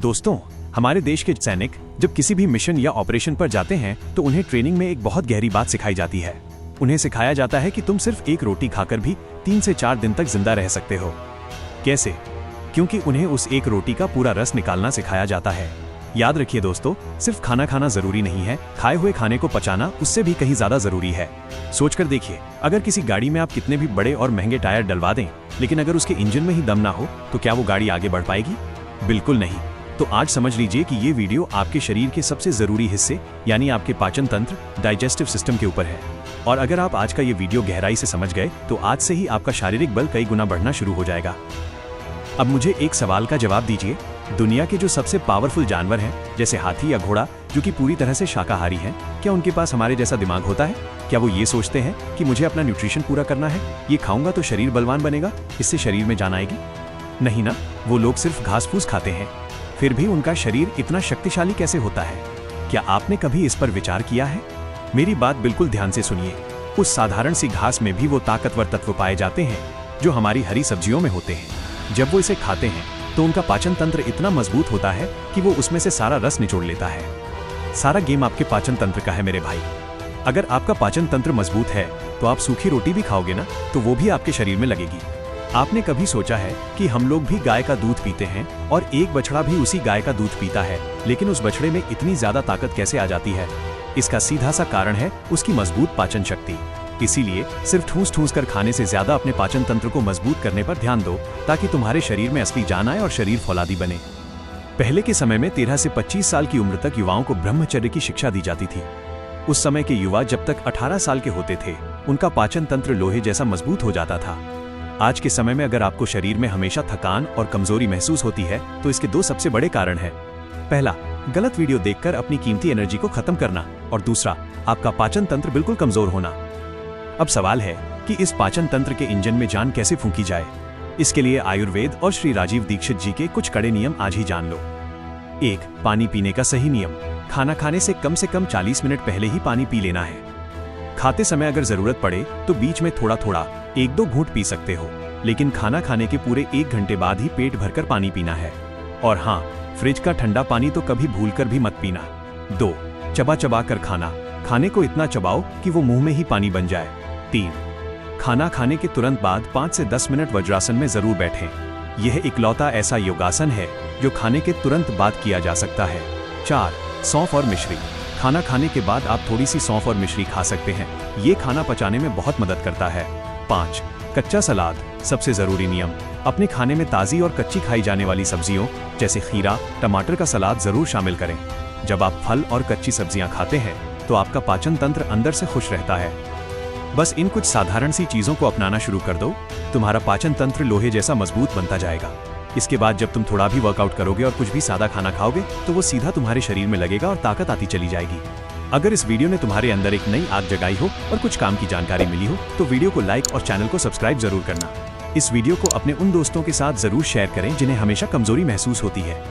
दोस्तों, हमारे देश के सैनिक जब किसी भी मिशन या ऑपरेशन पर जाते हैं तो उन्हें ट्रेनिंग में एक बहुत गहरी बात सिखाई जाती है। उन्हें सिखाया जाता है कि तुम सिर्फ एक रोटी खाकर भी 3 से 4 दिन तक जिंदा रह सकते हो। कैसे? क्योंकि उन्हें उस एक रोटी का पूरा रस निकालना सिखाया जाता है। याद रखिए दोस्तों, सिर्फ खाना खाना जरूरी नहीं है, खाए हुए खाने को पचाना उससे भी कहीं ज्यादा जरूरी है। सोचकर देखिए, अगर किसी गाड़ी में आप कितने भी बड़े और महंगे टायर डलवा दें, लेकिन अगर उसके इंजन में ही दम ना हो तो क्या वो गाड़ी आगे बढ़ पाएगी? बिल्कुल नहीं। तो आज समझ लीजिए कि ये वीडियो आपके शरीर के सबसे जरूरी हिस्से यानी आपके पाचन तंत्र, डाइजेस्टिव सिस्टम के ऊपर है। और अगर आप आज का ये वीडियो गहराई से समझ गए तो आज से ही आपका शारीरिक बल कई गुना बढ़ना शुरू हो जाएगा। अब मुझे एक सवाल का जवाब दीजिए, दुनिया के जो सबसे पावरफुल जानवर हैं, जैसे हाथी या घोड़ा, जो कि पूरी तरह से शाकाहारी हैं, क्या उनके पास हमारे जैसा दिमाग होता है? क्या वो ये सोचते हैं कि मुझे अपना न्यूट्रिशन पूरा करना है, ये खाऊंगा तो शरीर बलवान बनेगा, इससे शरीर में जान आएगी? नहीं ना, वो लोग सिर्फ घास फूस खाते हैं। फिर भी उनका शरीर इतना शक्तिशाली कैसे होता है? क्या आपने कभी इस पर विचार किया है? मेरी बात बिल्कुल ध्यान से सुनिए। उस साधारण सी घास में भी वो ताकतवर तत्व पाए जाते हैं जो हमारी हरी सब्जियों में होते हैं। जब वो इसे खाते हैं तो उनका पाचन तंत्र इतना मजबूत होता है कि वो उसमें से सारा रस निचोड़ लेता है। सारा गेम आपके पाचन तंत्र का है मेरे भाई। अगर आपका पाचन तंत्र मजबूत है तो आप सूखी रोटी भी खाओगे ना, तो वो भी आपके शरीर में लगेगी। आपने कभी सोचा है कि हम लोग भी गाय का दूध पीते हैं और एक बछड़ा भी उसी गाय का दूध पीता है, लेकिन उस बछड़े में इतनी ज्यादा ताकत कैसे आ जाती है? इसका सीधा सा कारण है उसकी मजबूत पाचन शक्ति। इसीलिए सिर्फ ठूस ठूस कर खाने से ज्यादा अपने पाचन तंत्र को मजबूत करने पर ध्यान दो, ताकि तुम्हारे शरीर में असली जान आए और शरीर फौलादी बने। पहले के समय में 13 से 25 साल की उम्र तक युवाओं को ब्रह्मचर्य की शिक्षा दी जाती थी। उस समय के युवा जब तक 18 साल के होते थे, उनका पाचन तंत्र लोहे जैसा मजबूत हो जाता था। आज के समय में अगर आपको शरीर में हमेशा थकान और कमजोरी महसूस होती है तो इसके 2 सबसे बड़े कारण हैं। पहला, गलत वीडियो देखकर अपनी कीमती एनर्जी को खत्म करना, और दूसरा, आपका पाचन तंत्र बिल्कुल कमजोर होना। अब सवाल है कि इस पाचन तंत्र के इंजन में जान कैसे फूंकी जाए। इसके लिए आयुर्वेद और श्री राजीव दीक्षित जी के कुछ कड़े नियम आज ही जान लो। 1. पानी पीने का सही नियम। खाना खाने से कम 40 मिनट पहले ही पानी पी लेना है। खाते समय अगर जरूरत पड़े तो बीच में थोड़ा थोड़ा 1-2 घूंट पी सकते हो, लेकिन खाना खाने के पूरे 1 घंटे बाद ही पेट भरकर पानी पीना है। और हाँ, फ्रिज का ठंडा पानी तो कभी भूलकर भी मत पीना। 2. चबा चबा कर खाना। खाने को इतना चबाओ कि वो मुंह में ही पानी बन जाए। 3. खाना खाने के तुरंत बाद 5 से 10 मिनट वज्रासन में जरूर बैठें। यह इकलौता ऐसा योगासन है जो खाने के तुरंत बाद किया जा सकता है। 4. सौंफ और मिश्री। खाना खाने के बाद आप थोड़ी सी सौंफ और मिश्री खा सकते हैं, ये खाना पचाने में बहुत मदद करता है। 5. कच्चा सलाद। सबसे जरूरी नियम, अपने खाने में ताज़ी और कच्ची खाई जाने वाली सब्जियों जैसे खीरा, टमाटर का सलाद जरूर शामिल करें। जब आप फल और कच्ची सब्जियां खाते हैं तो आपका पाचन तंत्र अंदर से खुश रहता है। बस इन कुछ साधारण सी चीजों को अपनाना शुरू कर दो, तुम्हारा पाचन तंत्र लोहे जैसा मजबूत बनता जाएगा। इसके बाद जब तुम थोड़ा भी वर्कआउट करोगे और कुछ भी सादा खाना खाओगे तो वो सीधा तुम्हारे शरीर में लगेगा और ताकत आती चली जाएगी। अगर इस वीडियो ने तुम्हारे अंदर एक नई आग जगाई हो और कुछ काम की जानकारी मिली हो तो वीडियो को लाइक और चैनल को सब्सक्राइब जरूर करना। इस वीडियो को अपने उन दोस्तों के साथ जरूर शेयर करें जिन्हें हमेशा कमजोरी महसूस होती है।